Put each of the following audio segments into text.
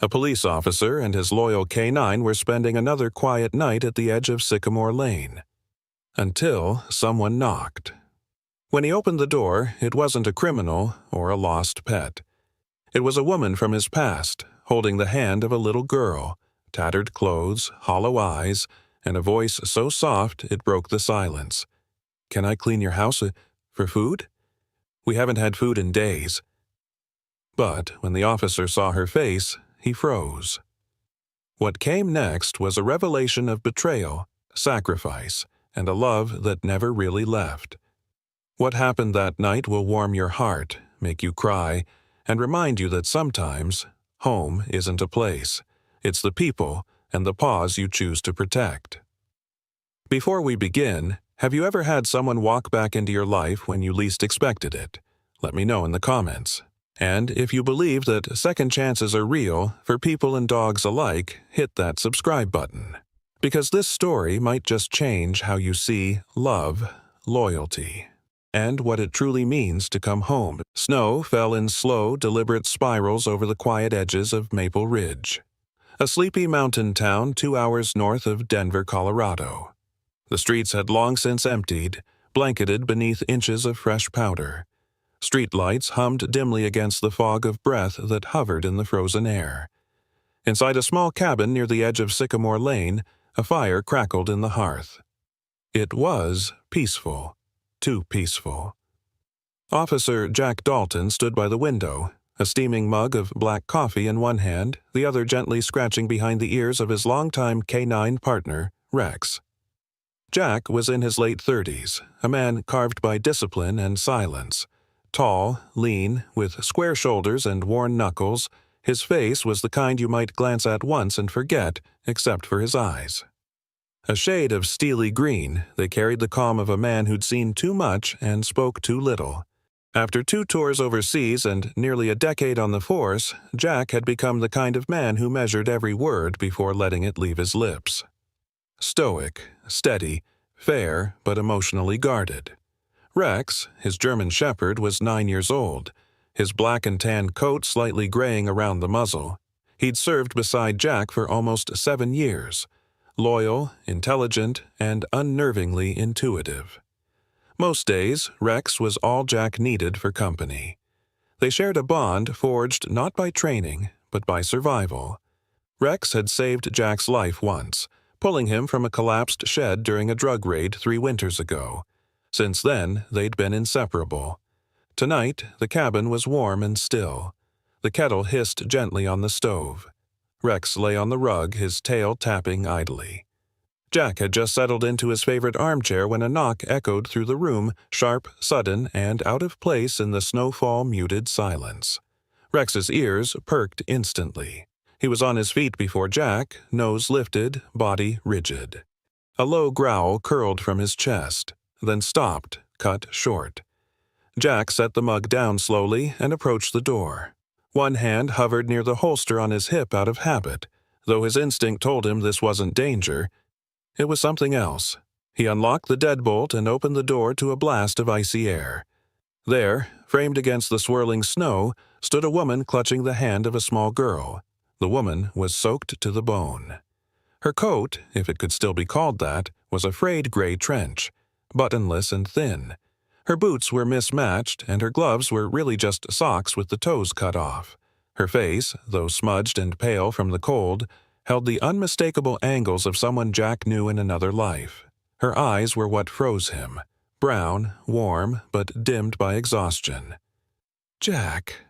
A police officer and his loyal K9 were spending another quiet night at the edge of Sycamore Lane. Until someone knocked. When he opened the door, it wasn't a criminal or a lost pet. It was a woman from his past, holding the hand of a little girl, tattered clothes, hollow eyes, and a voice so soft it broke the silence. "Can I clean your house for food? We haven't had food in days." But when the officer saw her face, he froze. What came next was a revelation of betrayal, sacrifice, and a love that never really left. What happened that night will warm your heart, make you cry, and remind you that sometimes home isn't a place. It's the people and the pause you choose to protect. Before we begin, have you ever had someone walk back into your life when you least expected it? Let me know in the comments. And if you believe that second chances are real for people and dogs alike, hit that subscribe button. Because this story might just change how you see love, loyalty, and what it truly means to come home. Snow fell in slow, deliberate spirals over the quiet edges of Maple Ridge, a sleepy mountain town 2 hours north of Denver, Colorado. The streets had long since emptied, blanketed beneath inches of fresh powder. Street lights hummed dimly against the fog of breath that hovered in the frozen air. Inside a small cabin near the edge of Sycamore Lane, a fire crackled in the hearth. It was peaceful. Too peaceful. Officer Jack Dalton stood by the window, a steaming mug of black coffee in one hand, the other gently scratching behind the ears of his longtime K9 partner, Rex. Jack was in his late 30s, a man carved by discipline and silence. Tall, lean, with square shoulders and worn knuckles, his face was the kind you might glance at once and forget, except for his eyes. A shade of steely green, they carried the calm of a man who'd seen too much and spoke too little. After 2 tours overseas and nearly a decade on the force, Jack had become the kind of man who measured every word before letting it leave his lips. Stoic, steady, fair, but emotionally guarded. Rex, his German shepherd, was 9 years old, his black and tan coat slightly graying around the muzzle. He'd served beside Jack for almost 7 years. Loyal, intelligent, and unnervingly intuitive. Most days, Rex was all Jack needed for company. They shared a bond forged not by training, but by survival. Rex had saved Jack's life once, pulling him from a collapsed shed during a drug raid 3 winters ago. Since then, they'd been inseparable. Tonight, the cabin was warm and still. The kettle hissed gently on the stove. Rex lay on the rug, his tail tapping idly. Jack had just settled into his favorite armchair when a knock echoed through the room, sharp, sudden, and out of place in the snowfall-muted silence. Rex's ears perked instantly. He was on his feet before Jack, nose lifted, body rigid. A low growl curled from his chest, then stopped, cut short. Jack set the mug down slowly and approached the door. One hand hovered near the holster on his hip out of habit. Though his instinct told him this wasn't danger, it was something else. He unlocked the deadbolt and opened the door to a blast of icy air. There, framed against the swirling snow, stood a woman clutching the hand of a small girl. The woman was soaked to the bone. Her coat, if it could still be called that, was a frayed gray trench, buttonless and thin. Her boots were mismatched, and her gloves were really just socks with the toes cut off. Her face, though smudged and pale from the cold, held the unmistakable angles of someone Jack knew in another life. Her eyes were what froze him, brown, warm, but dimmed by exhaustion. Jack.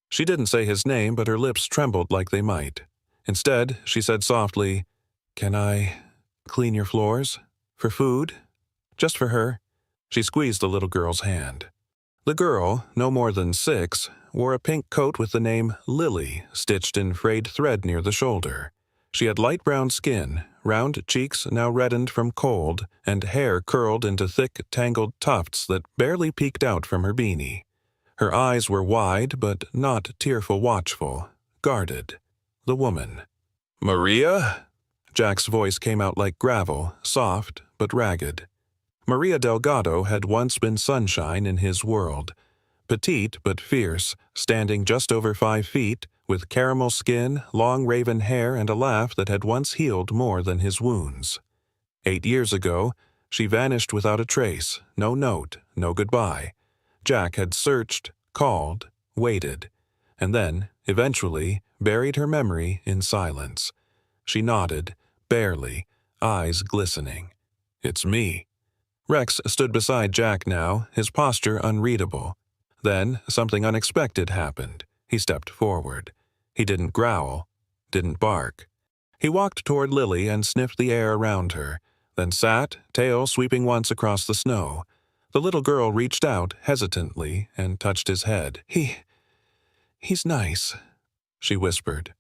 She didn't say his name, but her lips trembled like they might. Instead, she said softly, "Can I clean your floors? For food? Just for her?" She squeezed the little girl's hand. The girl, no more than 6, wore a pink coat with the name Lily stitched in frayed thread near the shoulder. She had light brown skin, round cheeks now reddened from cold, and hair curled into thick, tangled tufts that barely peeked out from her beanie. Her eyes were wide, but not tearful watchful, guarded. The woman. "Maria?" Jack's voice came out like gravel, soft but ragged. Maria Delgado had once been sunshine in his world. Petite but fierce, standing just over 5 feet, with caramel skin, long raven hair, and a laugh that had once healed more than his wounds. 8 years ago, she vanished without a trace, no note, no goodbye. Jack had searched, called, waited, and then, eventually, buried her memory in silence. She nodded, barely, eyes glistening. "It's me." Rex stood beside Jack now, his posture unreadable. Then something unexpected happened. He stepped forward. He didn't growl, didn't bark. He walked toward Lily and sniffed the air around her, then sat, tail sweeping once across the snow. The little girl reached out hesitantly and touched his head. He's nice," she whispered.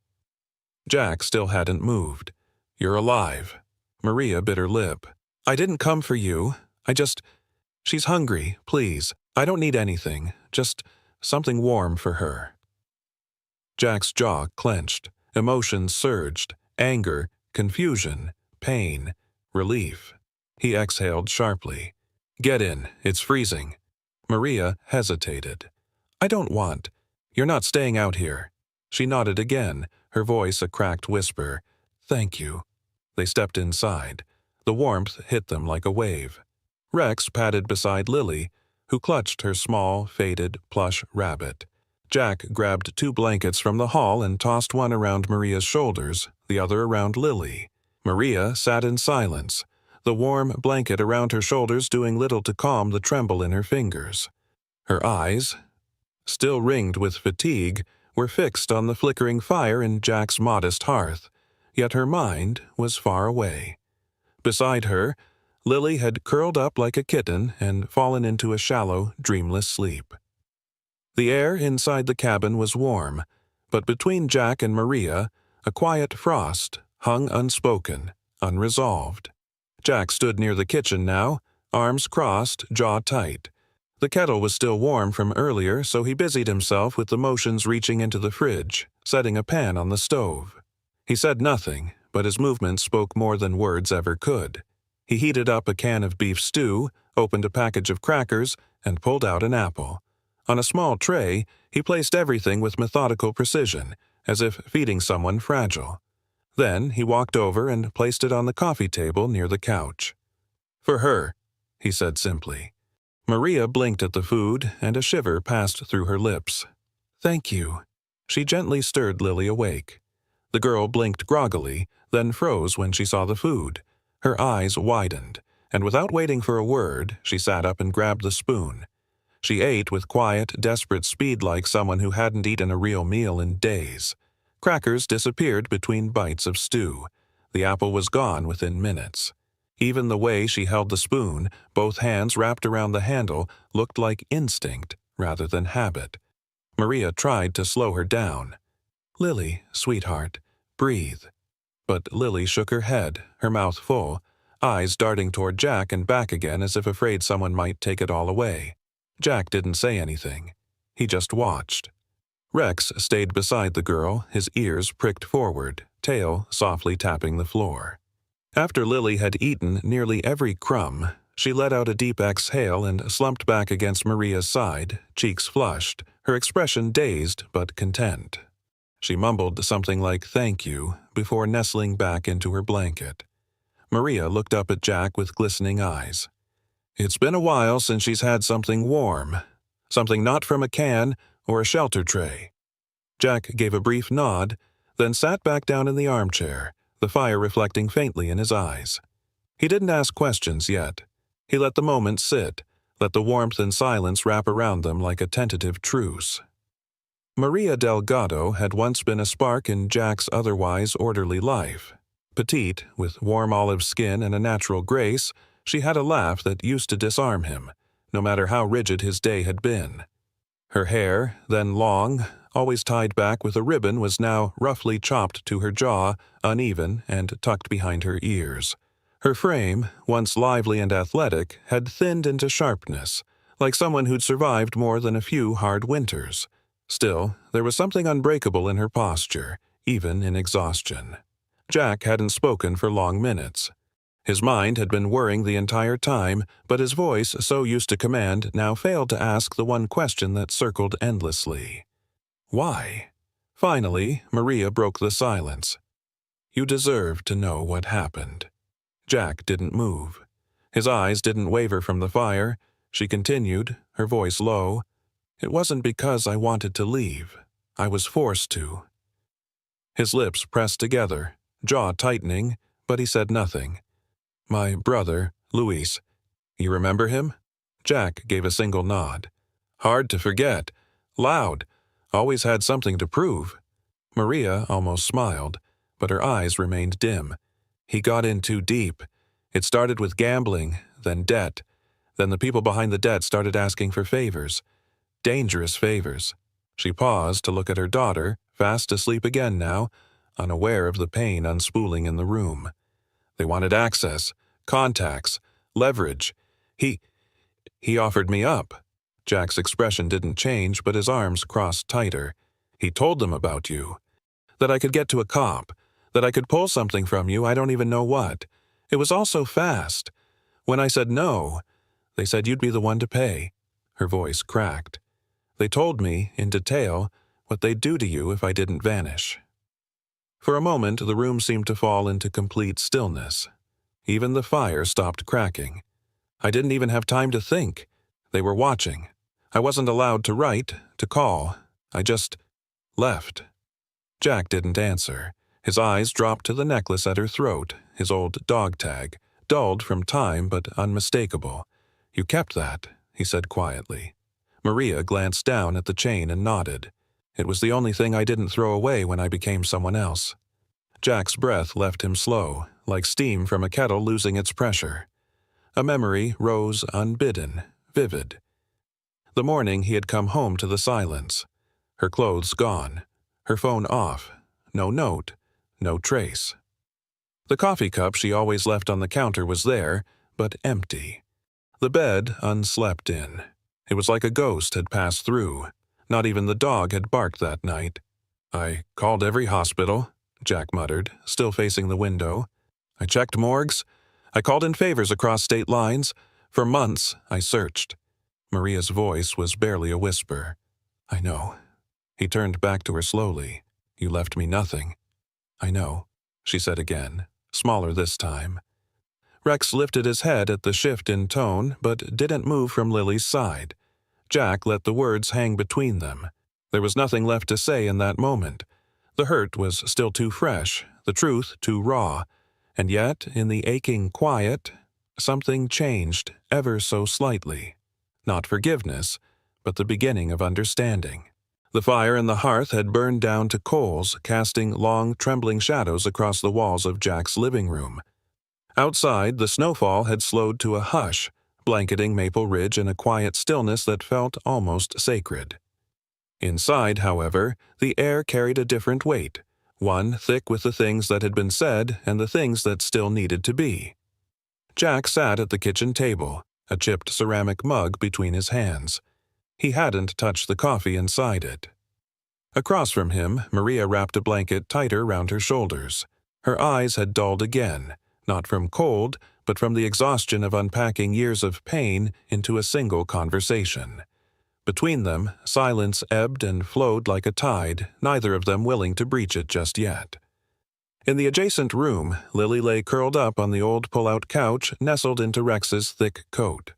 Jack still hadn't moved. "You're alive." Maria bit her lip. "I didn't come for you. She's hungry, please. I don't need anything, just something warm for her." Jack's jaw clenched. Emotions surged. Anger, confusion, pain, relief. He exhaled sharply. "Get in, it's freezing." Maria hesitated. "I don't want. You're not staying out here." She nodded again, her voice a cracked whisper. "Thank you." They stepped inside. The warmth hit them like a wave. Rex padded beside Lily, who clutched her small, faded, plush rabbit. Jack grabbed 2 blankets from the hall and tossed one around Maria's shoulders, the other around Lily. Maria sat in silence, the warm blanket around her shoulders doing little to calm the tremble in her fingers. Her eyes, still ringed with fatigue, were fixed on the flickering fire in Jack's modest hearth, yet her mind was far away. Beside her, Lily had curled up like a kitten and fallen into a shallow, dreamless sleep. The air inside the cabin was warm, but between Jack and Maria, a quiet frost hung unspoken, unresolved. Jack stood near the kitchen now, arms crossed, jaw tight. The kettle was still warm from earlier, so he busied himself with the motions reaching into the fridge, setting a pan on the stove. He said nothing, but his movements spoke more than words ever could. He heated up a can of beef stew, opened a package of crackers, and pulled out an apple. On a small tray, he placed everything with methodical precision, as if feeding someone fragile. Then he walked over and placed it on the coffee table near the couch. "For her," he said simply. Maria blinked at the food, and a shiver passed through her lips. "Thank you." She gently stirred Lily awake. The girl blinked groggily, then froze when she saw the food. Her eyes widened, and without waiting for a word, she sat up and grabbed the spoon. She ate with quiet, desperate speed like someone who hadn't eaten a real meal in days. Crackers disappeared between bites of stew. The apple was gone within minutes. Even the way she held the spoon, both hands wrapped around the handle, looked like instinct rather than habit. Maria tried to slow her down. "Lily, sweetheart, breathe." But Lily shook her head, her mouth full, eyes darting toward Jack and back again as if afraid someone might take it all away. Jack didn't say anything. He just watched. Rex stayed beside the girl, his ears pricked forward, tail softly tapping the floor. After Lily had eaten nearly every crumb, she let out a deep exhale and slumped back against Maria's side, cheeks flushed, her expression dazed but content. She mumbled something like "thank you" before nestling back into her blanket. Maria looked up at Jack with glistening eyes. "It's been a while since she's had something warm. Something not from a can or a shelter tray." Jack gave a brief nod, then sat back down in the armchair, the fire reflecting faintly in his eyes. He didn't ask questions yet. He let the moment sit, let the warmth and silence wrap around them like a tentative truce. Maria Delgado had once been a spark in Jack's otherwise orderly life. Petite, with warm olive skin and a natural grace, she had a laugh that used to disarm him, no matter how rigid his day had been. Her hair, then long, always tied back with a ribbon, was now roughly chopped to her jaw, uneven and tucked behind her ears. Her frame, once lively and athletic, had thinned into sharpness, like someone who'd survived more than a few hard winters. Still, there was something unbreakable in her posture, even in exhaustion. Jack hadn't spoken for long minutes. His mind had been whirring the entire time, but his voice, so used to command, now failed to ask the one question that circled endlessly. Why? Finally, Maria broke the silence. "You deserve to know what happened." Jack didn't move. His eyes didn't waver from the fire. She continued, her voice low. "It wasn't because I wanted to leave. I was forced to." His lips pressed together, jaw tightening, but he said nothing. "My brother, Luis. You remember him?" Jack gave a single nod. "Hard to forget. Loud. Always had something to prove." Maria almost smiled, but her eyes remained dim. "He got in too deep. It started with gambling, then debt. Then the people behind the debt started asking for favors. Dangerous favors." She paused to look at her daughter, fast asleep again now, unaware of the pain unspooling in the room. "They wanted access, contacts, leverage. He offered me up." Jack's expression didn't change, but his arms crossed tighter. "He told them about you. That I could get to a cop. That I could pull something from you, I don't even know what. It was all so fast. When I said no, they said you'd be the one to pay." Her voice cracked. "They told me, in detail, what they'd do to you if I didn't vanish." For a moment, the room seemed to fall into complete stillness. Even the fire stopped cracking. I didn't even have time to think. They were watching. I wasn't allowed to write, to call. I just left. Jack didn't answer. His eyes dropped to the necklace at her throat, his old dog tag, dulled from time but unmistakable. "You kept that," he said quietly. Maria glanced down at the chain and nodded. "It was the only thing I didn't throw away when I became someone else." Jack's breath left him slow, like steam from a kettle losing its pressure. A memory rose unbidden, vivid. The morning he had come home to the silence. Her clothes gone. Her phone off. No note. No trace. The coffee cup she always left on the counter was there, but empty. The bed unslept in. It was like a ghost had passed through. Not even the dog had barked that night. "I called every hospital," Jack muttered, still facing the window. "I checked morgues. I called in favors across state lines. For months, I searched." Maria's voice was barely a whisper. "I know." He turned back to her slowly. "You left me nothing." "I know," she said again, smaller this time. Rex lifted his head at the shift in tone, but didn't move from Lily's side. Jack let the words hang between them. There was nothing left to say in that moment. The hurt was still too fresh, the truth too raw, and yet, in the aching quiet, something changed ever so slightly. Not forgiveness, but the beginning of understanding. The fire in the hearth had burned down to coals, casting long, trembling shadows across the walls of Jack's living room. Outside, the snowfall had slowed to a hush, blanketing Maple Ridge in a quiet stillness that felt almost sacred. Inside, however, the air carried a different weight, one thick with the things that had been said and the things that still needed to be. Jack sat at the kitchen table, a chipped ceramic mug between his hands. He hadn't touched the coffee inside it. Across from him, Maria wrapped a blanket tighter round her shoulders. Her eyes had dulled again, not from cold, but from the exhaustion of unpacking years of pain into a single conversation. Between them, silence ebbed and flowed like a tide, neither of them willing to breach it just yet. In the adjacent room, Lily lay curled up on the old pull-out couch, nestled into Rex's thick coat.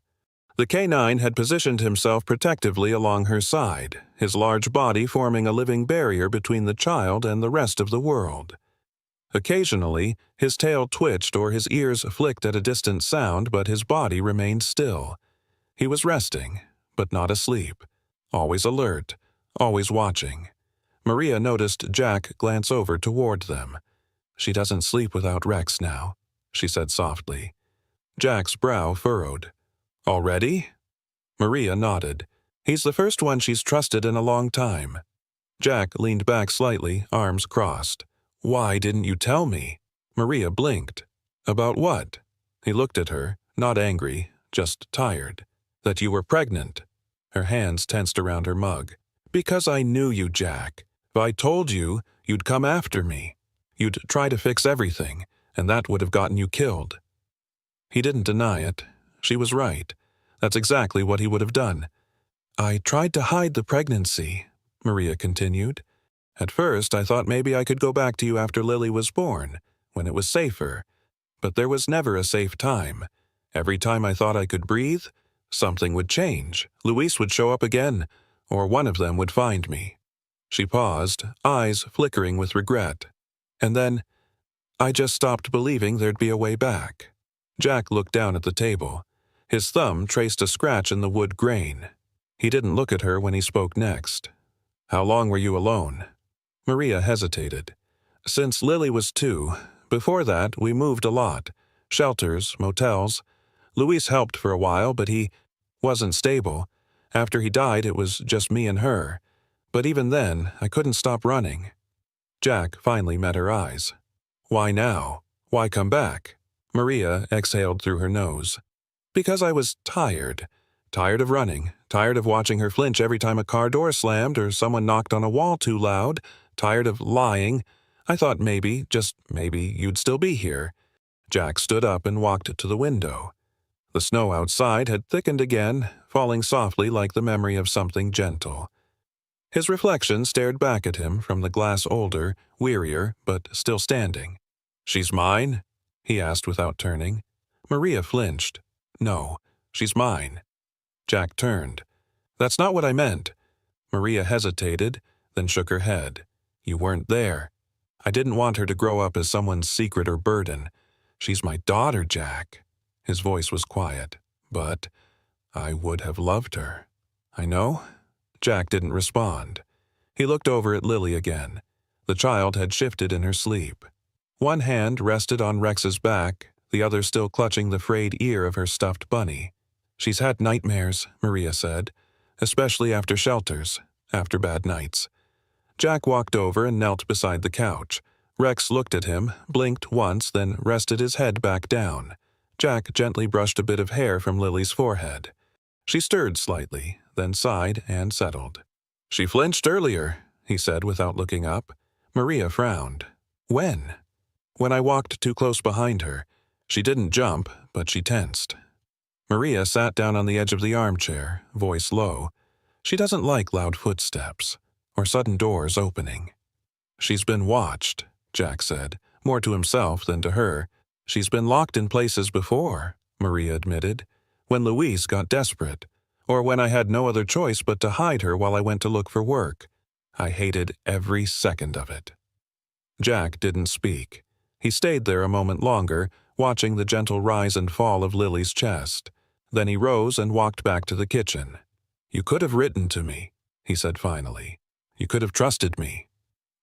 The K9 had positioned himself protectively along her side, his large body forming a living barrier between the child and the rest of the world. Occasionally, his tail twitched or his ears flicked at a distant sound, but his body remained still. He was resting, but not asleep. Always alert, always watching. Maria noticed Jack glance over toward them. "She doesn't sleep without Rex now," she said softly. Jack's brow furrowed. "Already?" Maria nodded. "He's the first one she's trusted in a long time." Jack leaned back slightly, arms crossed. "Why didn't you tell me?" Maria blinked. "About what?" He looked at her, not angry, just tired. "That you were pregnant." Her hands tensed around her mug. "Because I knew you, Jack. If I told you, you'd come after me. You'd try to fix everything, and that would have gotten you killed." He didn't deny it. She was right. That's exactly what he would have done. "I tried to hide the pregnancy," Maria continued. At first, I thought maybe I could go back to you after Lily was born, when it was safer. But there was never a safe time. Every time I thought I could breathe, something would change. Luis would show up again, or one of them would find me." She paused, eyes flickering with regret. "And then, I just stopped believing there'd be a way back." Jack looked down at the table. His thumb traced a scratch in the wood grain. He didn't look at her when he spoke next. "How long were you alone?" Maria hesitated. "Since Lily was 2. Before that, we moved a lot. Shelters, motels. Luis helped for a while, but he wasn't stable. After he died, it was just me and her. But even then, I couldn't stop running." Jack finally met her eyes. "Why now? Why come back?" Maria exhaled through her nose. "Because I was tired. Tired of running. Tired of watching her flinch every time a car door slammed or someone knocked on a wall too loud. Tired of lying. I thought maybe, just maybe, you'd still be here." Jack stood up and walked to the window. The snow outside had thickened again, falling softly like the memory of something gentle. His reflection stared back at him from the glass older, wearier, but still standing. "She's mine?" he asked without turning. Maria flinched. "No, she's mine." Jack turned. "That's not what I meant." Maria hesitated, then shook her head. "You weren't there. I didn't want her to grow up as someone's secret or burden. She's my daughter, Jack." His voice was quiet. "But I would have loved her." "I know." Jack didn't respond. He looked over at Lily again. The child had shifted in her sleep. One hand rested on Rex's back, the other still clutching the frayed ear of her stuffed bunny. "She's had nightmares," Maria said, "especially after shelters, after bad nights." Jack walked over and knelt beside the couch. Rex looked at him, blinked once, then rested his head back down. Jack gently brushed a bit of hair from Lily's forehead. She stirred slightly, then sighed and settled. "She flinched earlier," he said without looking up. Maria frowned. "When?" "When I walked too close behind her. She didn't jump, but she tensed." Maria sat down on the edge of the armchair, voice low. She doesn't like loud footsteps or sudden doors opening. "She's been watched," Jack said, more to himself than to her. "She's been locked in places before," Maria admitted, "when Luis got desperate, or when I had no other choice but to hide her while I went to look for work. I hated every second of it." Jack didn't speak. He stayed there a moment longer, watching the gentle rise and fall of Lily's chest. Then he rose and walked back to the kitchen. "You could have written to me," he said finally. "You could have trusted me."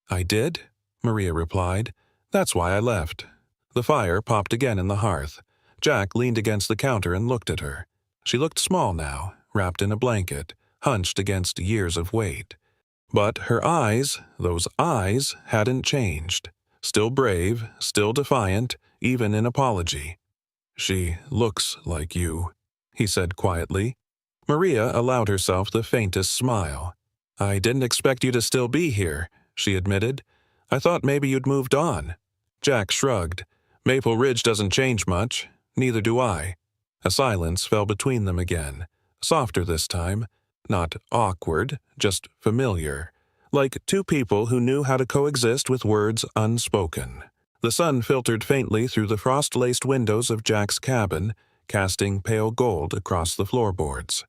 "I did," Maria replied. "That's why I left." The fire popped again in the hearth. Jack leaned against the counter and looked at her. She looked small now, wrapped in a blanket, hunched against years of weight. But her eyes, those eyes, hadn't changed. Still brave, still defiant, even in apology. "She looks like you," he said quietly. Maria allowed herself the faintest smile. "I didn't expect you to still be here," she admitted. "I thought maybe you'd moved on." Jack shrugged. "Maple Ridge doesn't change much. Neither do I." A silence fell between them again, softer this time, not awkward, just familiar, like two people who knew how to coexist with words unspoken. The sun filtered faintly through the frost-laced windows of Jack's cabin, casting pale gold across the floorboards.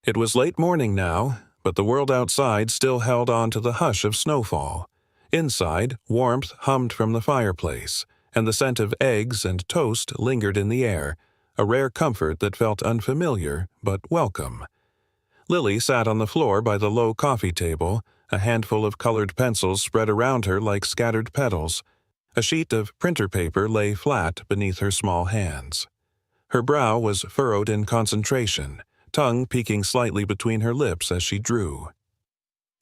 It was late morning now, but the world outside still held on to the hush of snowfall. Inside, warmth hummed from the fireplace, and the scent of eggs and toast lingered in the air, a rare comfort that felt unfamiliar but welcome. Lily sat on the floor by the low coffee table, a handful of colored pencils spread around her like scattered petals. A sheet of printer paper lay flat beneath her small hands. Her brow was furrowed in concentration, tongue peeking slightly between her lips as she drew.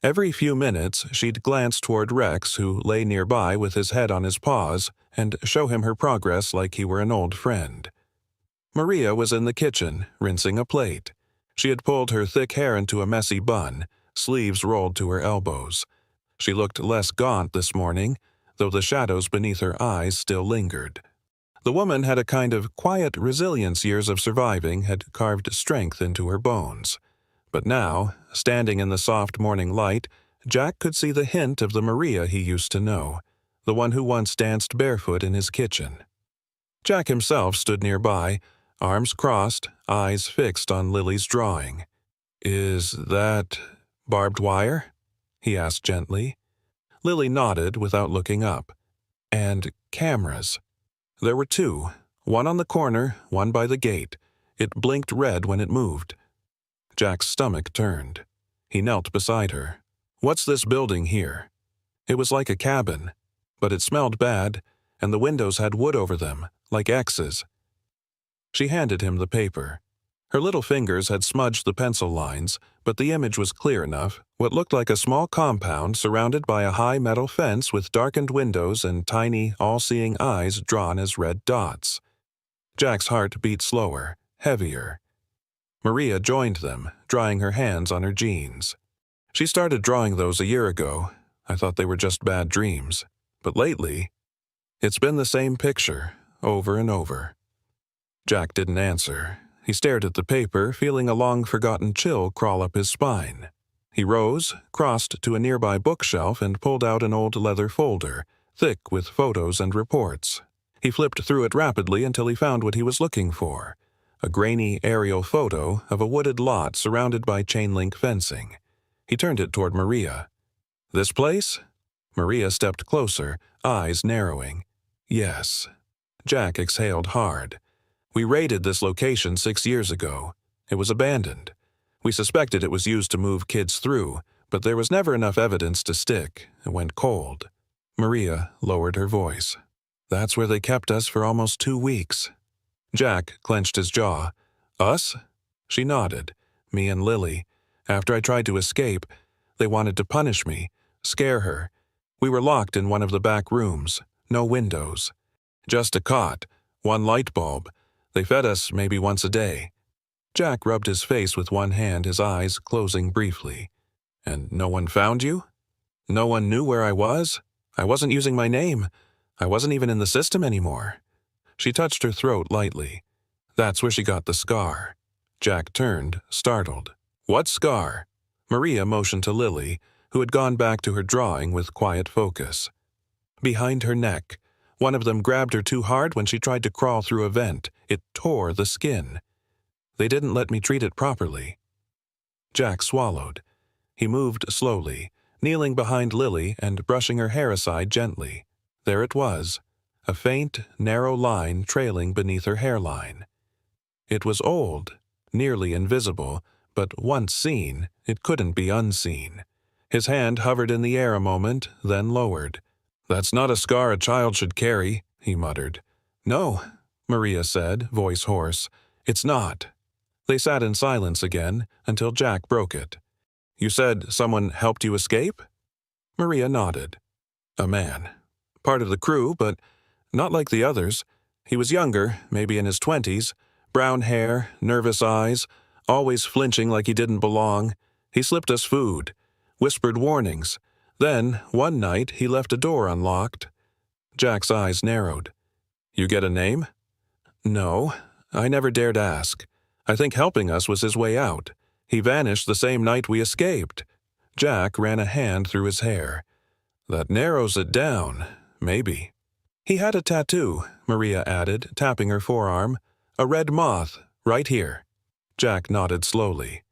Every few minutes she'd glance toward Rex, who lay nearby with his head on his paws, and show him her progress like he were an old friend. Maria was in the kitchen, rinsing a plate. She had pulled her thick hair into a messy bun, sleeves rolled to her elbows. She looked less gaunt this morning, though the shadows beneath her eyes still lingered. The woman had a kind of quiet resilience years of surviving had carved strength into her bones. But now, standing in the soft morning light, Jack could see the hint of the Maria he used to know, the one who once danced barefoot in his kitchen. Jack himself stood nearby, arms crossed, eyes fixed on Lily's drawing. "Is that barbed wire?" he asked gently. Lily nodded without looking up. "And cameras." There were two, one on the corner, one by the gate. It blinked red when it moved. Jack's stomach turned. He knelt beside her. "What's this building here?" It was like a cabin, but it smelled bad, and the windows had wood over them, like X's. She handed him the paper. Her little fingers had smudged the pencil lines, but the image was clear enough, what looked like a small compound surrounded by a high metal fence with darkened windows and tiny, all-seeing eyes drawn as red dots. Jack's heart beat slower, heavier. Maria joined them, drying her hands on her jeans. "She started drawing those a year ago. I thought they were just bad dreams. But lately, it's been the same picture, over and over." Jack didn't answer. He stared at the paper, feeling a long-forgotten chill crawl up his spine. He rose, crossed to a nearby bookshelf, and pulled out an old leather folder, thick with photos and reports. He flipped through it rapidly until he found what he was looking for, a grainy aerial photo of a wooded lot surrounded by chain-link fencing. He turned it toward Maria. "This place?" Maria stepped closer, eyes narrowing. "Yes." Jack exhaled hard. "We raided this location 6 years ago. It was abandoned. We suspected it was used to move kids through, but there was never enough evidence to stick. It went cold." Maria lowered her voice. "That's where they kept us for almost 2 weeks." Jack clenched his jaw. "Us?" She nodded. "Me and Lily. After I tried to escape, they wanted to punish me, scare her. We were locked in one of the back rooms, no windows. Just a cot, one light bulb. They fed us maybe once a day." Jack rubbed his face with one hand, his eyes closing briefly. "And no one found you? No one knew where I was? I wasn't using my name. I wasn't even in the system anymore." She touched her throat lightly. "That's where she got the scar." Jack turned, startled. "What scar?" Maria motioned to Lily, who had gone back to her drawing with quiet focus. "Behind her neck. One of them grabbed her too hard when she tried to crawl through a vent. It tore the skin. They didn't let me treat it properly." Jack swallowed. He moved slowly, kneeling behind Lily and brushing her hair aside gently. There it was, a faint, narrow line trailing beneath her hairline. It was old, nearly invisible, but once seen, it couldn't be unseen. His hand hovered in the air a moment, then lowered. "That's not a scar a child should carry," he muttered. "No," Maria said, voice hoarse. "It's not." They sat in silence again, until Jack broke it. "You said someone helped you escape?" Maria nodded. "A man. Part of the crew, but not like the others. He was younger, maybe in his 20s, brown hair, nervous eyes, always flinching like he didn't belong. He slipped us food, whispered warnings. Then, one night, he left a door unlocked." Jack's eyes narrowed. "You get a name?" "No, I never dared ask. I think helping us was his way out. He vanished the same night we escaped." Jack ran a hand through his hair. "That narrows it down, maybe." "He had a tattoo," Maria added, tapping her forearm. "A red moth, right here." Jack nodded slowly.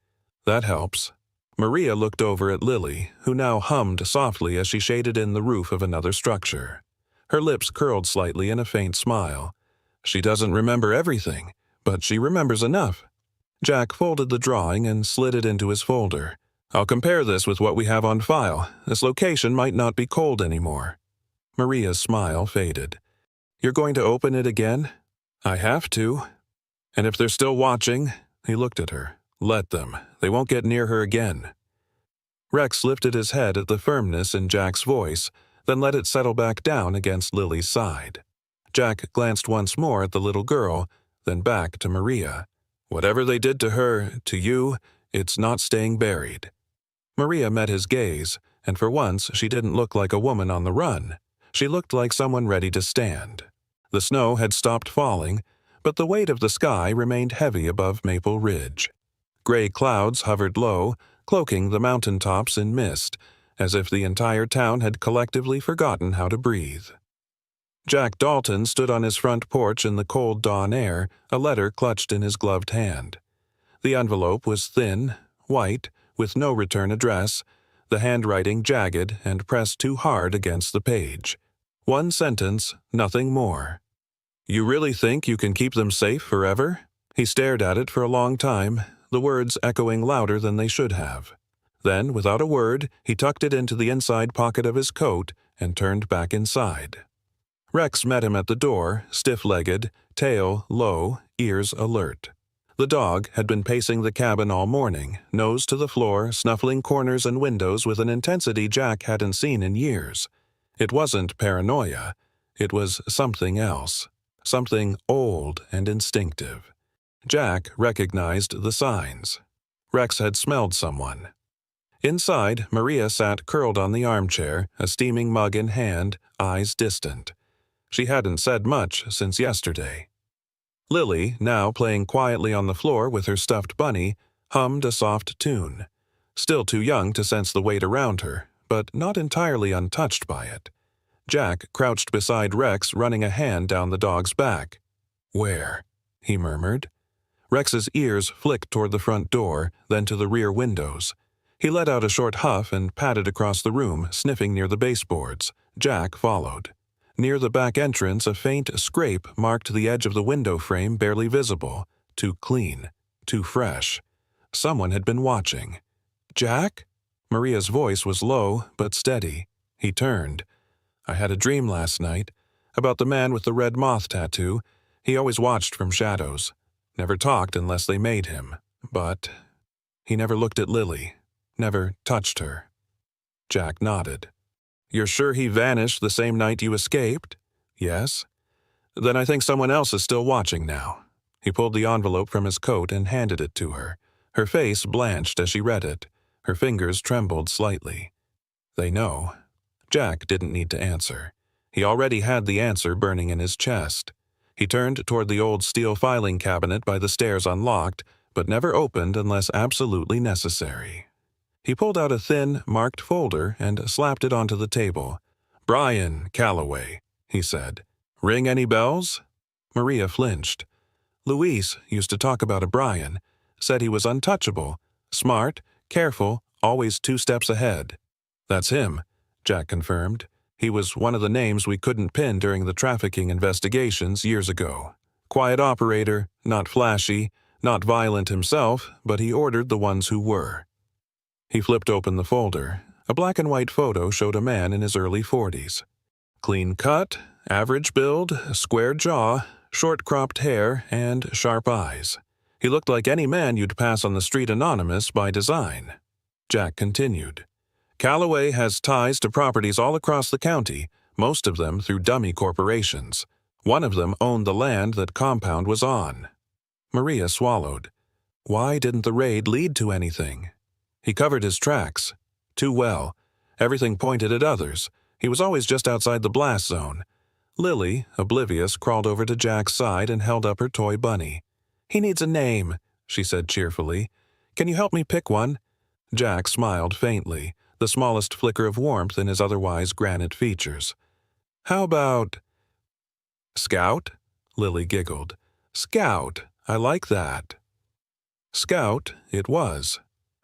"That helps." Maria looked over at Lily, who now hummed softly as she shaded in the roof of another structure. Her lips curled slightly in a faint smile. "She doesn't remember everything, but she remembers enough." Jack folded the drawing and slid it into his folder. "I'll compare this with what we have on file. This location might not be cold anymore." Maria's smile faded. "You're going to open it again?" "I have to." "And if they're still watching," he looked at her, "let them. They won't get near her again." Rex lifted his head at the firmness in Jack's voice, then let it settle back down against Lily's side. Jack glanced once more at the little girl, then back to Maria. "Whatever they did to her, to you, it's not staying buried." Maria met his gaze, and for once she didn't look like a woman on the run. She looked like someone ready to stand. The snow had stopped falling, but the weight of the sky remained heavy above Maple Ridge. Gray clouds hovered low, cloaking the mountain tops in mist, as if the entire town had collectively forgotten how to breathe. Jack Dalton stood on his front porch in the cold dawn air, a letter clutched in his gloved hand. The envelope was thin, white, with no return address, the handwriting jagged and pressed too hard against the page. One sentence, nothing more. "You really think you can keep them safe forever?" He stared at it for a long time, the words echoing louder than they should have. Then, without a word, he tucked it into the inside pocket of his coat and turned back inside. Rex met him at the door, stiff-legged, tail low, ears alert. The dog had been pacing the cabin all morning, nose to the floor, snuffling corners and windows with an intensity Jack hadn't seen in years. It wasn't paranoia. It was something else. Something old and instinctive. Jack recognized the signs. Rex had smelled someone. Inside, Maria sat curled on the armchair, a steaming mug in hand, eyes distant. She hadn't said much since yesterday. Lily, now playing quietly on the floor with her stuffed bunny, hummed a soft tune. Still too young to sense the weight around her, but not entirely untouched by it. Jack crouched beside Rex, running a hand down the dog's back. "Where?" he murmured. Rex's ears flicked toward the front door, then to the rear windows. He let out a short huff and padded across the room, sniffing near the baseboards. Jack followed. Near the back entrance, a faint scrape marked the edge of the window frame, barely visible. Too clean. Too fresh. Someone had been watching. "Jack?" Maria's voice was low, but steady. He turned. "I had a dream last night. About the man with the red moth tattoo. He always watched from shadows. Never talked unless they made him. But he never looked at Lily. Never touched her." Jack nodded. "You're sure he vanished the same night you escaped?" "Yes." "Then I think someone else is still watching now." He pulled the envelope from his coat and handed it to her. Her face blanched as she read it. Her fingers trembled slightly. "They know." Jack didn't need to answer. He already had the answer burning in his chest. He turned toward the old steel filing cabinet by the stairs unlocked, but never opened unless absolutely necessary. He pulled out a thin, marked folder and slapped it onto the table. "Brian Calloway," he said. "Ring any bells?" Maria flinched. Luis used to talk about a Brian, said he was untouchable, smart, careful, always 2 steps ahead. "That's him," Jack confirmed. "He was one of the names we couldn't pin during the trafficking investigations years ago. Quiet operator, not flashy, not violent himself, but he ordered the ones who were." He flipped open the folder. A black and white photo showed a man in his early 40s. Clean cut, average build, square jaw, short cropped hair, and sharp eyes. He looked like any man you'd pass on the street anonymous by design. Jack continued. "Calloway has ties to properties all across the county, most of them through dummy corporations. One of them owned the land that Compound was on." Maria swallowed. Why didn't the raid lead to anything? He covered his tracks. Too well. Everything pointed at others. He was always just outside the blast zone. Lily, oblivious, crawled over to Jack's side and held up her toy bunny. "He needs a name," she said cheerfully. "Can you help me pick one?" Jack smiled faintly, the smallest flicker of warmth in his otherwise granite features. "How about—" "Scout?" Lily giggled. "Scout. I like that." Scout it was.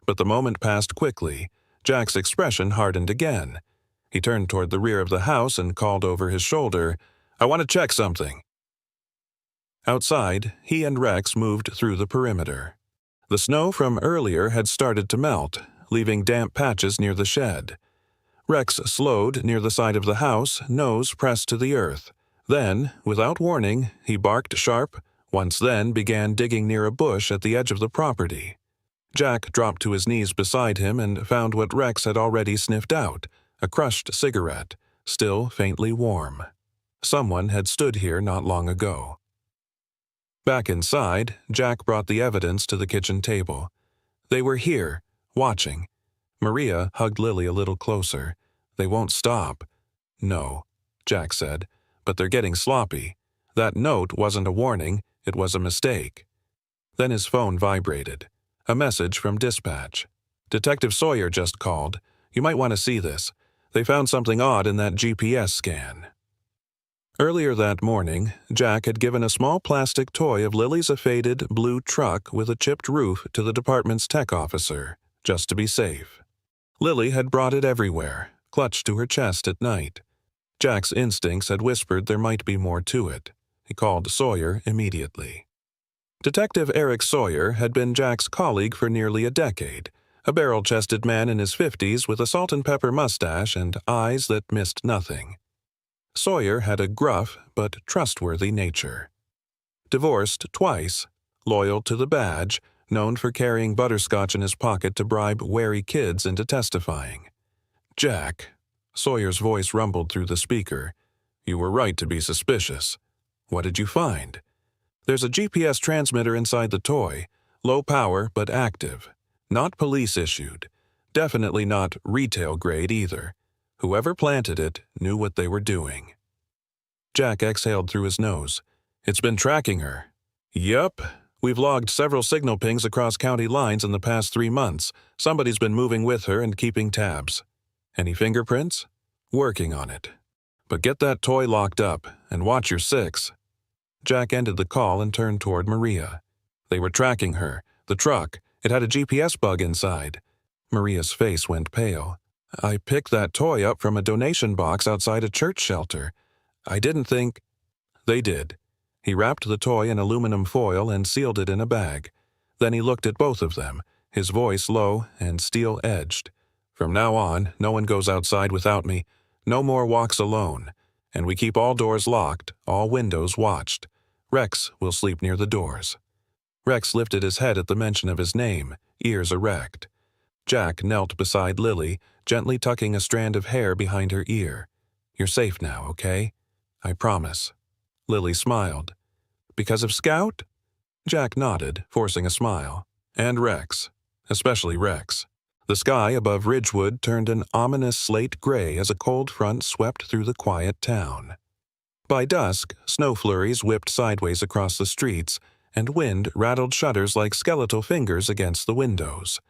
But the moment passed quickly. Jack's expression hardened again. He turned toward the rear of the house and called over his shoulder, "I want to check something." Outside, he and Rex moved through the perimeter. The snow from earlier had started to melt, leaving damp patches near the shed. Rex slowed near the side of the house, nose pressed to the earth. Then, without warning, he barked sharp, once then began digging near a bush at the edge of the property. Jack dropped to his knees beside him and found what Rex had already sniffed out, a crushed cigarette, still faintly warm. Someone had stood here not long ago. Back inside, Jack brought the evidence to the kitchen table. They were here, watching. Maria hugged Lily a little closer. "They won't stop." "No," Jack said, "but they're getting sloppy. That note wasn't a warning, it was a mistake." Then his phone vibrated. A message from dispatch. "Detective Sawyer just called. You might want to see this. They found something odd in that GPS scan." Earlier that morning, Jack had given a small plastic toy of Lily's a faded blue truck with a chipped roof to the department's tech officer, just to be safe. Lily had brought it everywhere, clutched to her chest at night. Jack's instincts had whispered there might be more to it. He called Sawyer immediately. Detective Eric Sawyer had been Jack's colleague for nearly a decade, a barrel-chested man in his 50s with a salt-and-pepper mustache and eyes that missed nothing. Sawyer had a gruff but trustworthy nature. Divorced twice, loyal to the badge, known for carrying butterscotch in his pocket to bribe wary kids into testifying. "Jack," Sawyer's voice rumbled through the speaker, "you were right to be suspicious. What did you find?" "There's a GPS transmitter inside the toy, low power but active. Not police-issued. Definitely not retail-grade either. Whoever planted it knew what they were doing." Jack exhaled through his nose. "It's been tracking her." "Yup. We've logged several signal pings across county lines in the past 3 months. Somebody's been moving with her and keeping tabs." "Any fingerprints?" "Working on it. But get that toy locked up, and watch your 6. Jack ended the call and turned toward Maria. "They were tracking her. The truck. It had a GPS bug inside." Maria's face went pale. "I picked that toy up from a donation box outside a church shelter. I didn't think—" "They did." He wrapped the toy in aluminum foil and sealed it in a bag. Then he looked at both of them, his voice low and steel-edged. "From now on, no one goes outside without me. No more walks alone. And we keep all doors locked, all windows watched. Rex will sleep near the doors." Rex lifted his head at the mention of his name, ears erect. Jack knelt beside Lily, gently tucking a strand of hair behind her ear. "You're safe now, okay? I promise." Lily smiled. "Because of Scout?" Jack nodded, forcing a smile. "And Rex. Especially Rex." The sky above Ridgewood turned an ominous slate gray as a cold front swept through the quiet town. By dusk, snow flurries whipped sideways across the streets, and wind rattled shutters like skeletal fingers against the windows.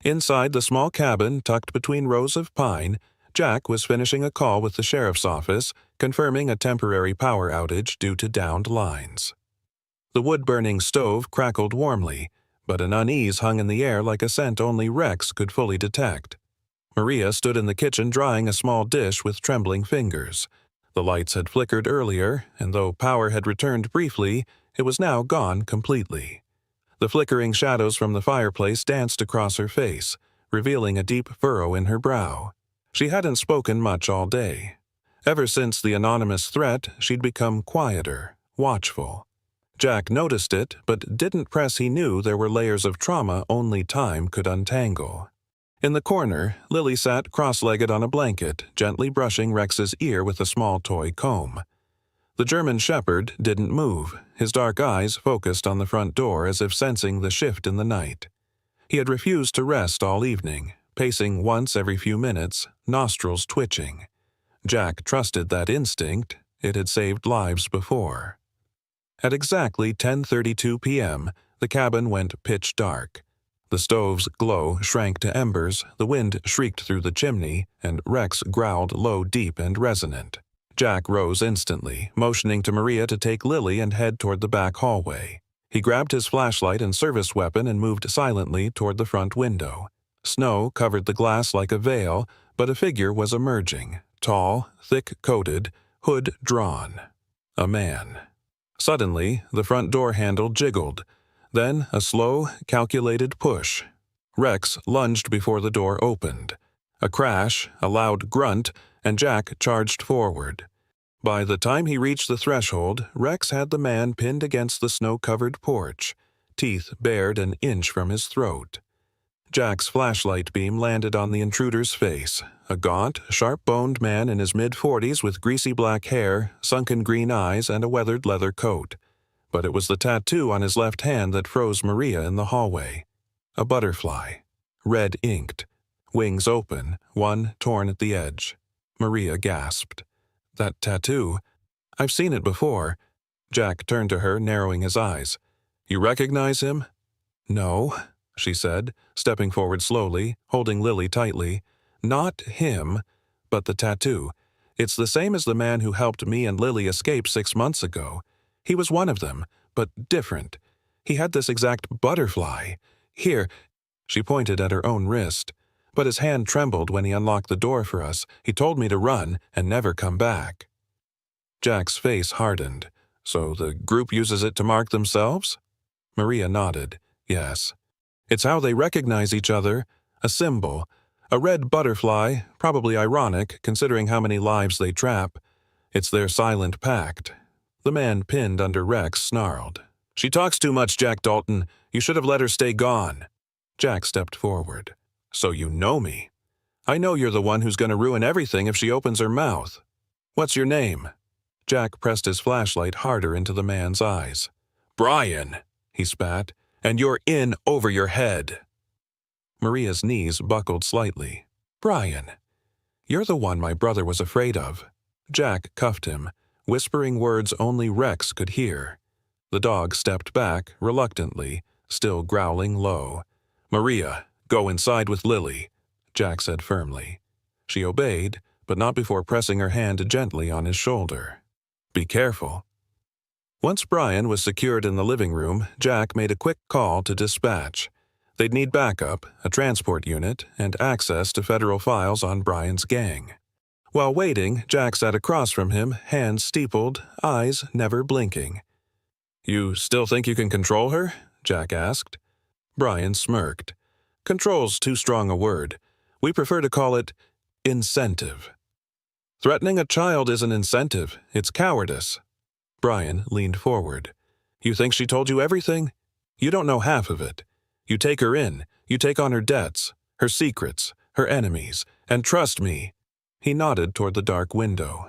Inside the small cabin tucked between rows of pine, Jack was finishing a call with the sheriff's office, confirming a temporary power outage due to downed lines. The wood-burning stove crackled warmly, but an unease hung in the air like a scent only Rex could fully detect. Maria stood in the kitchen drying a small dish with trembling fingers. The lights had flickered earlier, and though power had returned briefly, it was now gone completely. The flickering shadows from the fireplace danced across her face, revealing a deep furrow in her brow. She hadn't spoken much all day. Ever since the anonymous threat, she'd become quieter, watchful. Jack noticed it, but didn't press. He knew there were layers of trauma only time could untangle. In the corner, Lily sat cross-legged on a blanket, gently brushing Rex's ear with a small toy comb. The German shepherd didn't move, his dark eyes focused on the front door as if sensing the shift in the night. He had refused to rest all evening, pacing once every few minutes, nostrils twitching. Jack trusted that instinct. It had saved lives before. At exactly 10:32 p.m., the cabin went pitch dark. The stove's glow shrank to embers, the wind shrieked through the chimney, and Rex growled low, deep, and resonant. Jack rose instantly, motioning to Maria to take Lily and head toward the back hallway. He grabbed his flashlight and service weapon and moved silently toward the front window. Snow covered the glass like a veil, but a figure was emerging, tall, thick-coated, hood drawn. A man. Suddenly, the front door handle jiggled. Then a slow, calculated push. Rex lunged before the door opened. A crash, a loud grunt, and Jack charged forward. By the time he reached the threshold, Rex had the man pinned against the snow-covered porch, teeth bared an inch from his throat. Jack's flashlight beam landed on the intruder's face, a gaunt, sharp-boned man in his mid-40s with greasy black hair, sunken green eyes, and a weathered leather coat. But it was the tattoo on his left hand that froze Maria in the hallway. A butterfly. Red-inked. Wings open, one torn at the edge. Maria gasped. "That tattoo. I've seen it before." Jack turned to her, narrowing his eyes. "You recognize him?" "No," she said, stepping forward slowly, holding Lily tightly. Not him, but the tattoo. It's the same as the man who helped me and Lily escape 6 months ago. He was one of them, but different. He had this exact butterfly. Here, she pointed at her own wrist. But his hand trembled when he unlocked the door for us. He told me to run and never come back. Jack's face hardened. So the group uses it to mark themselves? Maria nodded. Yes. It's how they recognize each other. A symbol. A red butterfly, probably ironic considering how many lives they trap. It's their silent pact. The man pinned under Rex snarled. She talks too much, Jack Dalton. You should have let her stay gone. Jack stepped forward. So you know me. I know you're the one who's going to ruin everything if she opens her mouth. What's your name? Jack pressed his flashlight harder into the man's eyes. Brian, he spat, and you're in over your head. Maria's knees buckled slightly. Brian, you're the one my brother was afraid of. Jack cuffed him, whispering words only Rex could hear. The dog stepped back, reluctantly, still growling low. Maria, go inside with Lily, Jack said firmly. She obeyed, but not before pressing her hand gently on his shoulder. Be careful. Once Brian was secured in the living room, Jack made a quick call to dispatch. They'd need backup, a transport unit, and access to federal files on Brian's gang. While waiting, Jack sat across from him, hands steepled, eyes never blinking. You still think you can control her? Jack asked. Brian smirked. Control's too strong a word. We prefer to call it incentive. Threatening a child isn't incentive, it's cowardice. Brian leaned forward. You think she told you everything? You don't know half of it. You take her in, you take on her debts, her secrets, her enemies, and trust me. He nodded toward the dark window.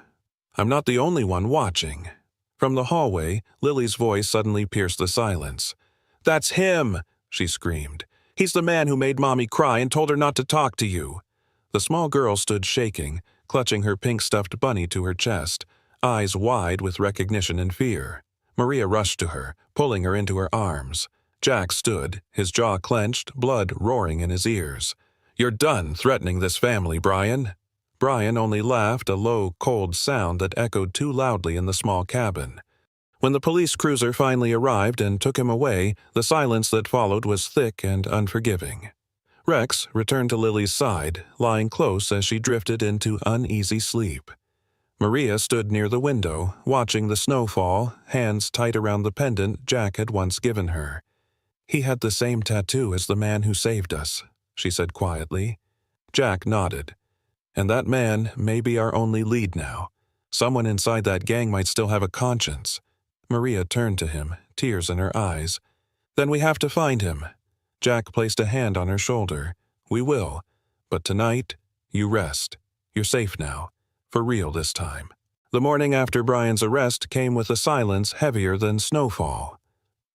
I'm not the only one watching. From the hallway, Lily's voice suddenly pierced the silence. That's him, she screamed. He's the man who made Mommy cry and told her not to talk to you. The small girl stood shaking, clutching her pink stuffed bunny to her chest, eyes wide with recognition and fear. Maria rushed to her, pulling her into her arms. Jack stood, his jaw clenched, blood roaring in his ears. You're done threatening this family, Brian. Brian only laughed, a low, cold sound that echoed too loudly in the small cabin. When the police cruiser finally arrived and took him away, the silence that followed was thick and unforgiving. Rex returned to Lily's side, lying close as she drifted into uneasy sleep. Maria stood near the window, watching the snow fall, hands tight around the pendant Jack had once given her. He had the same tattoo as the man who saved us, she said quietly. Jack nodded. And that man may be our only lead now. Someone inside that gang might still have a conscience. Maria turned to him, tears in her eyes. Then we have to find him. Jack placed a hand on her shoulder. We will. But tonight, you rest. You're safe now. For real this time. The morning after Brian's arrest came with a silence heavier than snowfall.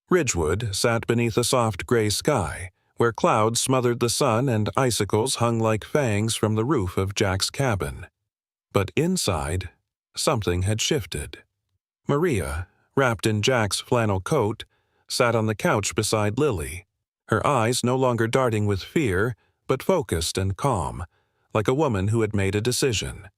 Ridgewood sat beneath a soft gray sky, where clouds smothered the sun and icicles hung like fangs from the roof of Jack's cabin. But inside, something had shifted. Maria, wrapped in Jack's flannel coat, sat on the couch beside Lily, her eyes no longer darting with fear, but focused and calm, like a woman who had made a decision.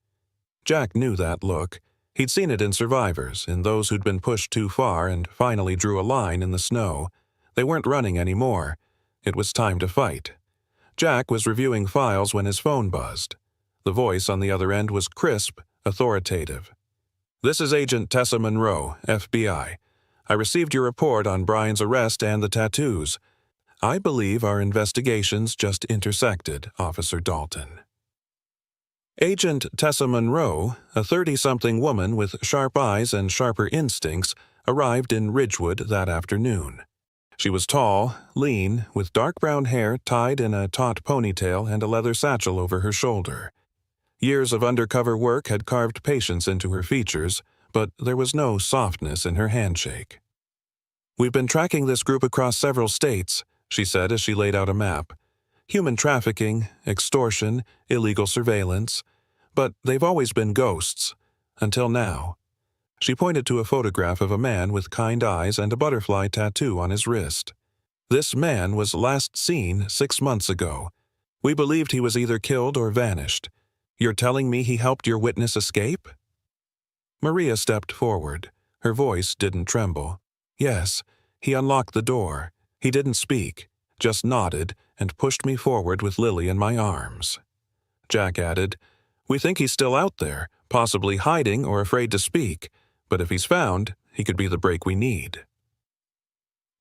Jack knew that look. He'd seen it in survivors, in those who'd been pushed too far and finally drew a line in the snow. They weren't running anymore. It was time to fight. Jack was reviewing files when his phone buzzed. The voice on the other end was crisp, authoritative. This is Agent Tessa Monroe, FBI. I received your report on Brian's arrest and the tattoos. I believe our investigations just intersected, Officer Dalton. Agent Tessa Monroe, a 30-something woman with sharp eyes and sharper instincts, arrived in Ridgewood that afternoon. She was tall, lean, with dark brown hair tied in a taut ponytail and a leather satchel over her shoulder. Years of undercover work had carved patience into her features, but there was no softness in her handshake. We've been tracking this group across several states, she said as she laid out a map. Human trafficking, extortion, illegal surveillance. But they've always been ghosts. Until now. She pointed to a photograph of a man with kind eyes and a butterfly tattoo on his wrist. This man was last seen 6 months ago. We believed he was either killed or vanished. You're telling me he helped your witness escape?" Maria stepped forward. Her voice didn't tremble. "Yes, he unlocked the door. He didn't speak, just nodded and pushed me forward with Lily in my arms." Jack added, "We think he's still out there, possibly hiding or afraid to speak, but if he's found, he could be the break we need."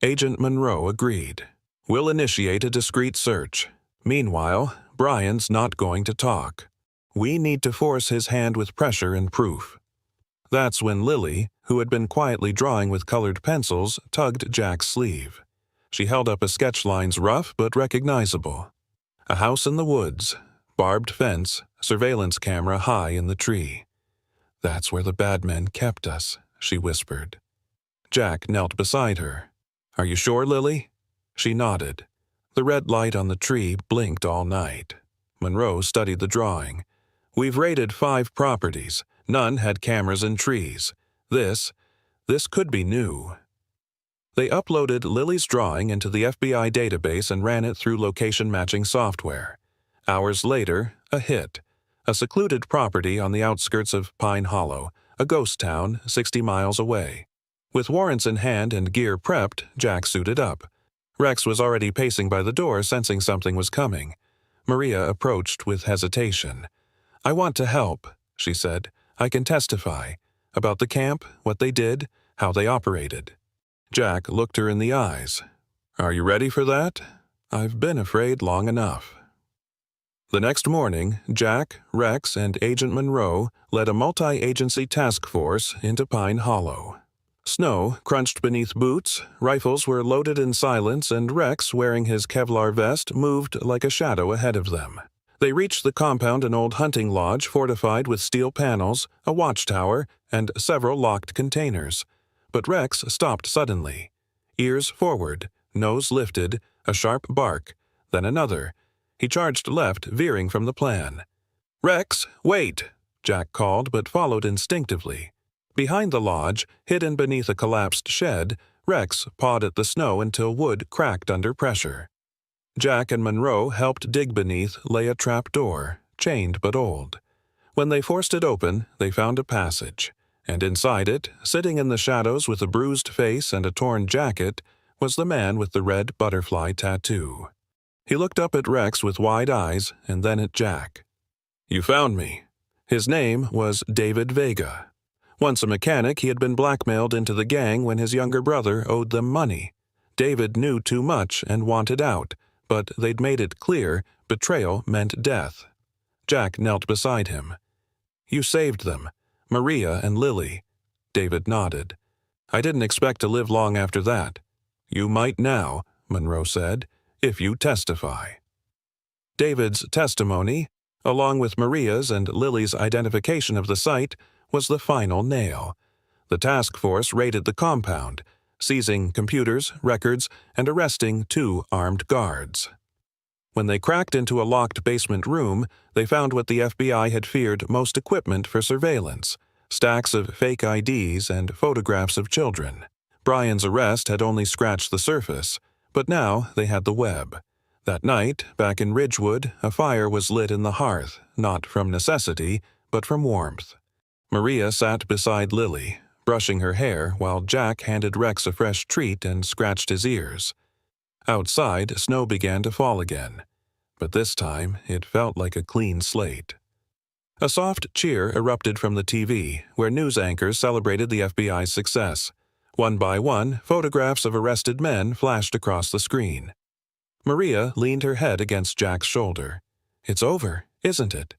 Agent Monroe agreed. "We'll initiate a discreet search. Meanwhile, Brian's not going to talk. We need to force his hand with pressure and proof." That's when Lily, who had been quietly drawing with colored pencils, tugged Jack's sleeve. She held up a sketch lines rough but recognizable. A house in the woods, barbed fence, surveillance camera high in the tree. "That's where the bad men kept us," she whispered. Jack knelt beside her. "Are you sure, Lily?" She nodded. The red light on the tree blinked all night. Monroe studied the drawing. "We've raided 5 properties. None had cameras in trees. This could be new." They uploaded Lily's drawing into the FBI database and ran it through location matching software. Hours later, a hit. A secluded property on the outskirts of Pine Hollow, a ghost town 60 miles away. With warrants in hand and gear prepped, Jack suited up. Rex was already pacing by the door, sensing something was coming. Maria approached with hesitation. "I want to help," she said. "I can testify. About the camp, what they did, how they operated." Jack looked her in the eyes. "Are you ready for that? I've been afraid long enough." The next morning, Jack, Rex, and Agent Monroe led a multi-agency task force into Pine Hollow. Snow crunched beneath boots, rifles were loaded in silence, and Rex, wearing his Kevlar vest, moved like a shadow ahead of them. They reached the compound, an old hunting lodge fortified with steel panels, a watchtower, and several locked containers. But Rex stopped suddenly. Ears forward, nose lifted, a sharp bark, then another. He charged left, veering from the plan. "Rex, wait!" Jack called, but followed instinctively. Behind the lodge, hidden beneath a collapsed shed, Rex pawed at the snow until wood cracked under pressure. Jack and Monroe helped dig beneath lay a trap door, chained but old. When they forced it open, they found a passage, and inside it, sitting in the shadows with a bruised face and a torn jacket, was the man with the red butterfly tattoo. He looked up at Rex with wide eyes and then at Jack. "You found me." His name was David Vega. Once a mechanic, he had been blackmailed into the gang when his younger brother owed them money. David knew too much and wanted out, but they'd made it clear betrayal meant death. Jack knelt beside him. "You saved them, Maria and Lily." David nodded. "I didn't expect to live long after that." "You might now," Monroe said, "if you testify." David's testimony, along with Maria's and Lily's identification of the site, was the final nail. The task force raided the compound, seizing computers, records, and arresting 2 armed guards. When they cracked into a locked basement room, they found what the FBI had feared: most equipment for surveillance, stacks of fake IDs and photographs of children. Brian's arrest had only scratched the surface, but now they had the web. That night, back in Ridgewood, a fire was lit in the hearth, not from necessity, but from warmth. Maria sat beside Lily, brushing her hair while Jack handed Rex a fresh treat and scratched his ears. Outside, snow began to fall again, but this time it felt like a clean slate. A soft cheer erupted from the TV, where news anchors celebrated the FBI's success. One by one, photographs of arrested men flashed across the screen. Maria leaned her head against Jack's shoulder. "It's over, isn't it?"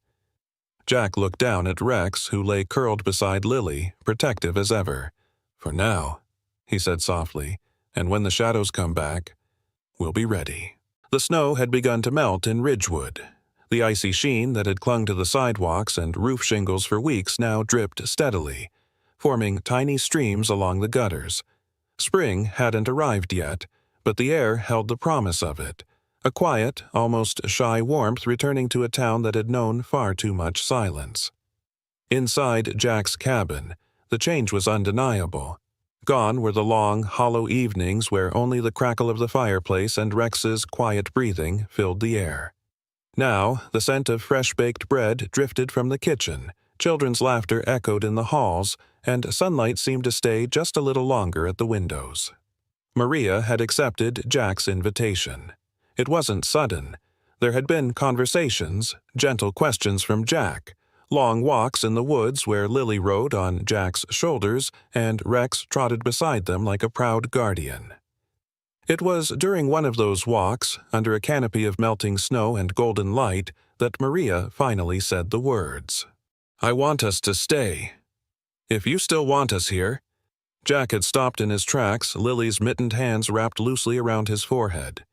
Jack looked down at Rex, who lay curled beside Lily, protective as ever. "For now," he said softly, "and when the shadows come back, we'll be ready." The snow had begun to melt in Ridgewood. The icy sheen that had clung to the sidewalks and roof shingles for weeks now dripped steadily, forming tiny streams along the gutters. Spring hadn't arrived yet, but the air held the promise of it. A quiet, almost shy warmth returning to a town that had known far too much silence. Inside Jack's cabin, the change was undeniable. Gone were the long, hollow evenings where only the crackle of the fireplace and Rex's quiet breathing filled the air. Now, the scent of fresh-baked bread drifted from the kitchen, children's laughter echoed in the halls, and sunlight seemed to stay just a little longer at the windows. Maria had accepted Jack's invitation. It wasn't sudden. There had been conversations, gentle questions from Jack, long walks in the woods where Lily rode on Jack's shoulders and Rex trotted beside them like a proud guardian. It was during one of those walks, under a canopy of melting snow and golden light, that Maria finally said the words, "I want us to stay. If you still want us here." Jack had stopped in his tracks, Lily's mittened hands wrapped loosely around his forehead.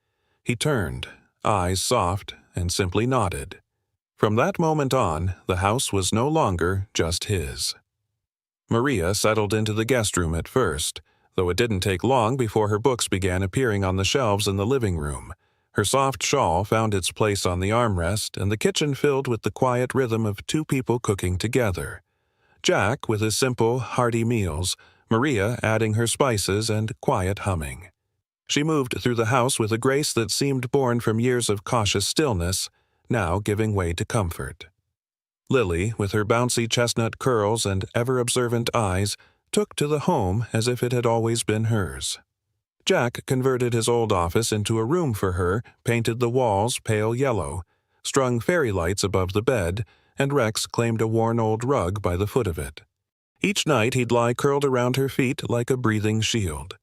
He turned, eyes soft, and simply nodded. From that moment on, the house was no longer just his. Maria settled into the guest room at first, though it didn't take long before her books began appearing on the shelves in the living room. Her soft shawl found its place on the armrest, and the kitchen filled with the quiet rhythm of two people cooking together. Jack with his simple, hearty meals, Maria adding her spices and quiet humming. She moved through the house with a grace that seemed born from years of cautious stillness, now giving way to comfort. Lily, with her bouncy chestnut curls and ever-observant eyes, took to the home as if it had always been hers. Jack converted his old office into a room for her, painted the walls pale yellow, strung fairy lights above the bed, and Rex claimed a worn old rug by the foot of it. Each night he'd lie curled around her feet like a breathing shield.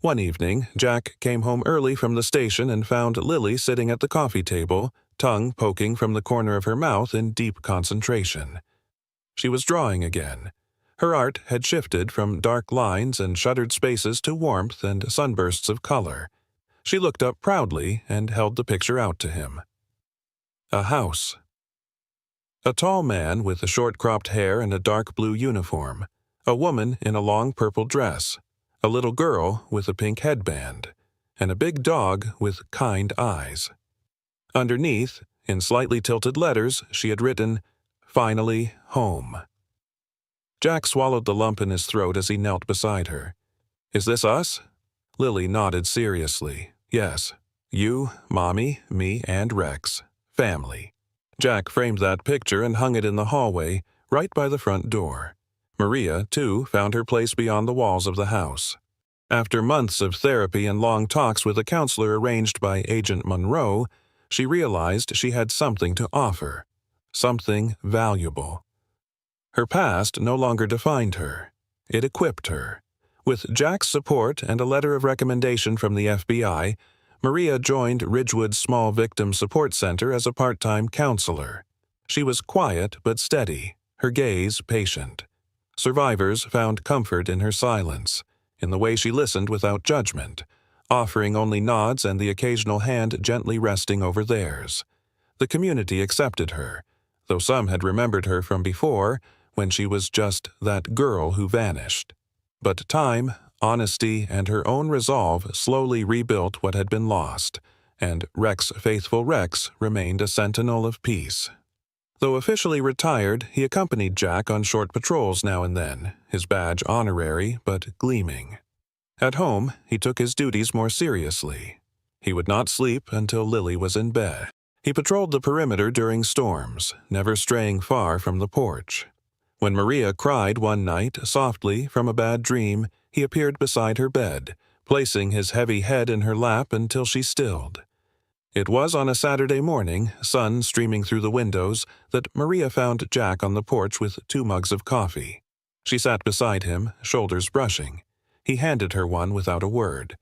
One evening, Jack came home early from the station and found Lily sitting at the coffee table, tongue poking from the corner of her mouth in deep concentration. She was drawing again. Her art had shifted from dark lines and shuttered spaces to warmth and sunbursts of color. She looked up proudly and held the picture out to him. A house. A tall man with short-cropped hair and a dark blue uniform, a woman in a long purple dress, a little girl with a pink headband, and a big dog with kind eyes. Underneath, in slightly tilted letters, she had written, "Finally home." Jack swallowed the lump in his throat as he knelt beside her. "Is this us?" Lily nodded seriously. "Yes. You, Mommy, me, and Rex. Family." Jack framed that picture and hung it in the hallway, right by the front door. Maria, too, found her place beyond the walls of the house. After months of therapy and long talks with a counselor arranged by Agent Monroe, she realized she had something to offer. Something valuable. Her past no longer defined her. It equipped her. With Jack's support and a letter of recommendation from the FBI, Maria joined Ridgewood's Small Victim Support Center as a part-time counselor. She was quiet but steady, her gaze patient. Survivors found comfort in her silence, in the way she listened without judgment, offering only nods and the occasional hand gently resting over theirs. The community accepted her, though some had remembered her from before, when she was just that girl who vanished. But time, honesty, and her own resolve slowly rebuilt what had been lost, and faithful Rex remained a sentinel of peace. Though officially retired, he accompanied Jack on short patrols now and then, his badge honorary but gleaming. At home, he took his duties more seriously. He would not sleep until Lily was in bed. He patrolled the perimeter during storms, never straying far from the porch. When Maria cried one night, softly, from a bad dream, he appeared beside her bed, placing his heavy head in her lap until she stilled. It was on a Saturday morning, sun streaming through the windows, that Maria found Jack on the porch with 2 mugs of coffee. She sat beside him, shoulders brushing. He handed her one without a word.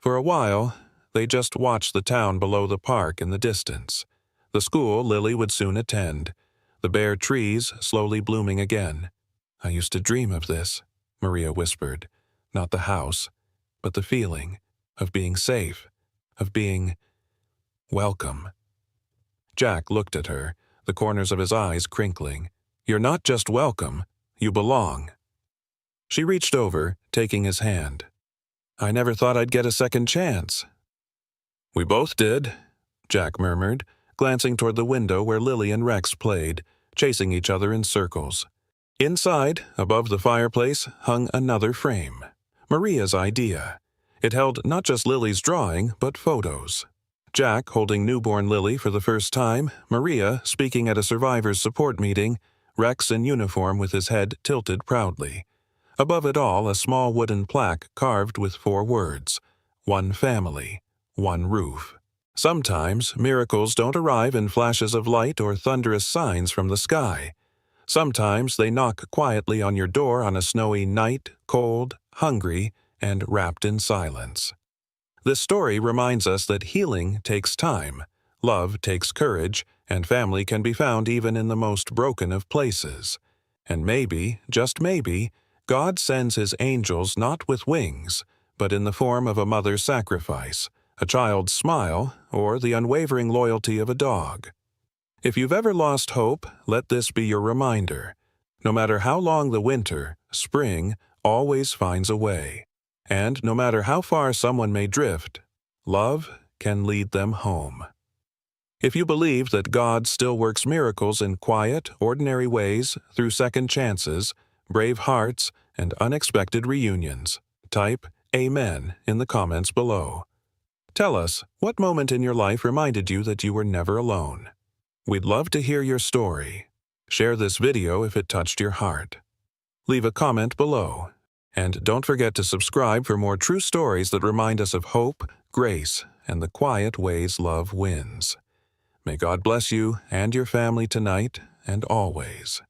For a while, they just watched the town below the park in the distance. The school Lily would soon attend. The bare trees slowly blooming again. "I used to dream of this," Maria whispered. Not the house, but the feeling of being safe, of being welcome. Jack looked at her, the corners of his eyes crinkling. "You're not just welcome, you belong." She reached over, taking his hand. "I never thought I'd get a second chance." "We both did," Jack murmured, glancing toward the window where Lily and Rex played, chasing each other in circles. Inside, above the fireplace, hung another frame. Maria's idea. It held not just Lily's drawing, but photos. Jack holding newborn Lily for the first time, Maria speaking at a survivor's support meeting, Rex in uniform with his head tilted proudly. Above it all, a small wooden plaque carved with 4 words: one family, one roof. Sometimes miracles don't arrive in flashes of light or thunderous signs from the sky. Sometimes they knock quietly on your door on a snowy night, cold, hungry, and wrapped in silence. This story reminds us that healing takes time, love takes courage, and family can be found even in the most broken of places. And maybe, just maybe, God sends His angels not with wings, but in the form of a mother's sacrifice, a child's smile, or the unwavering loyalty of a dog. If you've ever lost hope, let this be your reminder. No matter how long the winter, spring always finds a way. And no matter how far someone may drift, love can lead them home. If you believe that God still works miracles in quiet, ordinary ways through second chances, brave hearts, and unexpected reunions, type Amen in the comments below. Tell us, what moment in your life reminded you that you were never alone? We'd love to hear your story. Share this video if it touched your heart. Leave a comment below. And don't forget to subscribe for more true stories that remind us of hope, grace, and the quiet ways love wins. May God bless you and your family tonight and always.